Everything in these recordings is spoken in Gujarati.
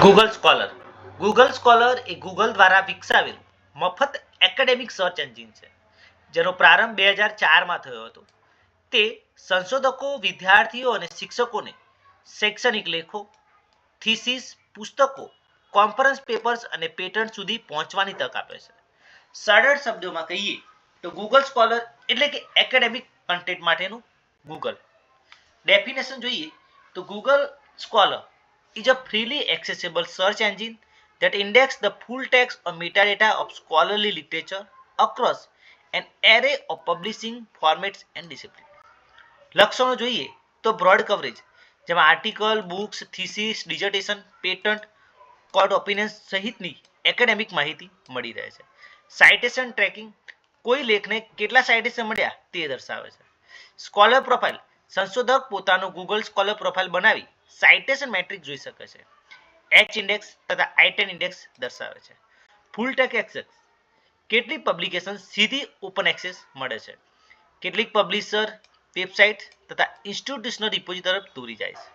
ગૂગલ સ્કોલર એ ગૂગલ દ્વારા વિકસાવેલું મફત એકેડેમિક સર્ચ એન્જિન છે, જેનો પ્રારંભ 2004માં થયો હતો. તે સંશોધકો, વિદ્યાર્થીઓ અને શિક્ષકોને શૈક્ષણિક લેખો, થીસીસ, પુસ્તકો, કોન્ફરન્સ પેપર્સ અને પેટન્ટ સુધી પહોંચવાની તક આપે છે. સરળ શબ્દોમાં કહીએ તો ગૂગલ સ્કોલર એટલે કે એકેડેમિક કન્ટેન્ટ માટેનું ગૂગલ. ડેફિનેશન જોઈએ તો Google scholar is a freely accessible search engine that indexes the full text or metadata of scholarly literature across an array of publishing formats and disciplines. લક્ષણો જોઈએ તો બ્રોડ કવરેજ, જેમાં article, books, thesis, dissertation, patent, court opinions સહિતની એકેડેમિક માહિતી મળી રહે છે. સાઇટેશન ટ્રેકિંગ, કોઈ લેખને કેટલા સાઇટેશન મળ્યા તે દર્શાવે છે. સ્કોલર પ્રોફાઇલ, સંશોધક પોતાનો ગૂગલ સ્કોલર પ્રોફાઇલ બનાવી સાઇટેશન મેટ્રિક જોઈ શકે છે. એચ ઇન્ડેક્સ તથા આઈ10 ઇન્ડેક્સ દર્શાવે છે. ફૂલ ટેક એક્સેસ, કેટલીક પબ્લિકેશન સીધી ઓપન એક્સેસ મળે છે. કેટલીક પબ્લિશર વેબસાઇટ તથા ઇન્સ્ટિટ્યુશનલ રિપોઝિટરી તરફ દોરી જાય છે.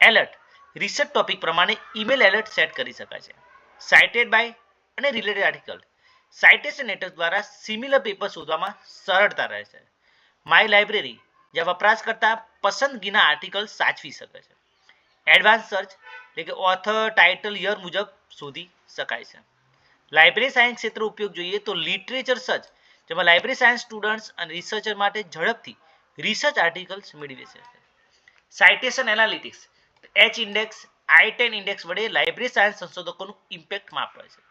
એલર્ટ, રિસર્ચ ટોપિક પ્રમાણે ઈમેલ એલર્ટ સેટ કરી શકાય છે. સાઇટેડ બાય અને રિલેટેડ આર્ટિકલ, સાઇટેશન નેટવર્ક દ્વારા સિમિલર પેપર શોધવામાં સરળતા રહે છે. માય લાઇબ્રેરી, જ્યાં વપરાશકર્તા પસંદગીના આર્ટિકલ સાચવી શકે છે. એડવાન્સ સર્ચ, એટલે કે ઓથર, ટાઇટલ, યર મુજબ શોધી શકાય છે. લાઇબ્રેરી સાયન્સ ક્ષેત્ર ઉપયોગ જોઈએ તો લિટરેચર સર્ચ, જેમાં લાઇબ્રેરી સાયન્સ સ્ટુડન્ટ્સ અને રિસર્ચર માટે ઝડપથી રિસર્ચ આર્ટિકલ્સ મેળવી શકે છે. સાઇટેશન એનાલિટિક્સ, એચ ઇન્ડેક્સ, આઈ10 ઇન્ડેક્સ વડે લાઇબ્રેરી સાયન્સ સંશોધકોનું ઇમ્પેક્ટ માપે છે.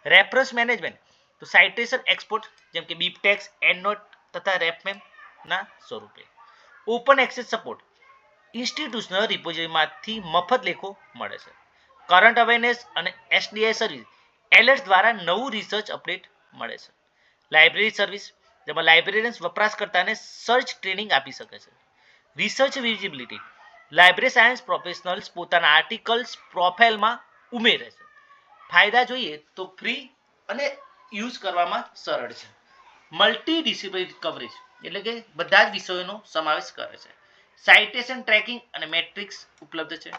રેફરન્સ મેનેજમેન્ટ, તો સાઇટેશન એક્સપોર્ટ જેમ કે બીબટેક્સ, એન્ડનોટ તથા રેફમેમના સ્વરૂપે. ઓપન એક્સેસ સપોર્ટ, ઇન્સ્ટિટ્યુશનલ રિપોઝિટરીમાંથી મફત લેખો મળે છે. કરંટ અવેરનેસ અને એસડીઆઈ સર્વિસ, એલર્ટ દ્વારા નવું રિસર્ચ અપડેટ મળે છે. લાઇબ્રેરી સર્વિસ, જેમાં લાઇબ્રેરિયન્સ વપરાશકર્તાને સર્ચ ટ્રેનિંગ આપી શકે છે. Research visibility, library science professionals પોતાના આર્ટિકલ્સ પ્રોફાઇલમાં ઉમેરે છે. ફાયદા જોઈએ તો ફ્રી અને યુઝ કરવામાં સરળ છે. મલ્ટી ડિસિપ્લિનરી કવરેજ, એટલે કે બધા જ વિષયોનો સમાવેશ કરે છે. સાઇટેશન ટ્રેકિંગ અને મેટ્રિક્સ ઉપલબ્ધ છે.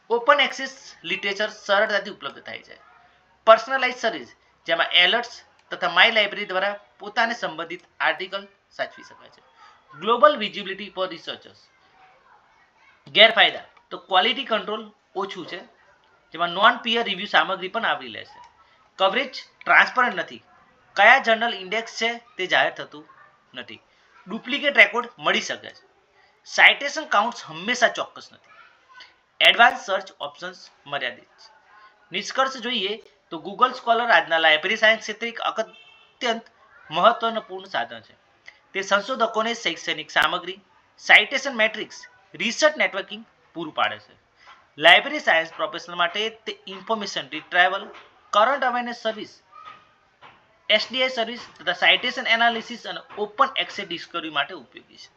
ઓપન એક્સેસ લિટરેચર સરળતાથી ઉપલબ્ધ થાય છે. પર્સનલાઇઝ સર્વિસ, જેમાં એલર્ટ્સ તથા માય લાઇબ્રેરી દ્વારા પોતાને સંબંધિત આર્ટિકલ સાચવી શકાય છે. Global visibility for researchers. ગેરફાયદા તો ક્વોલિટી કંટ્રોલ ઓછું છે, જેમાં નોન પીયર રિવ્યુ સામગ્રી પણ આવરી લે છે. કવરેજ ટ્રાન્સપરન્ટ નથી, કયા જર્નલ ઇન્ડેક્સ છે તે જાહેર થતું નથી. ડુપ્લિકેટ રેકોર્ડ મળી શકે છે. સાઇટેશન કાઉન્ટ્સ હંમેશા ચોક્કસ નથી. એડવાન્સ સર્ચ ઓપ્શન્સ મર્યાદિત છે. નિષ્કર્ષ જોઈએ તો ગૂગલ સ્કોલર આજના લાઇબ્રેરી સાયન્સ ક્ષેત્રે એક અત્યંત મહત્વપૂર્ણ સાધન છે. તે સંશોધકોને શૈક્ષણિક સામગ્રી, સાઇટેશન મેટ્રિક્સ, રિસર્ચ નેટવર્કિંગ પૂરું પાડે છે. લાઇબ્રેરી સાયન્સ પ્રોફેશનલ માટે તે information રિટ્રાઇવલ, current awareness service, એસડીઆઈ service તથા સાઇટેશન એનાલિસિસ અને ઓપન એક્સેસ ડિસ્કવરી માટે ઉપયોગી છે.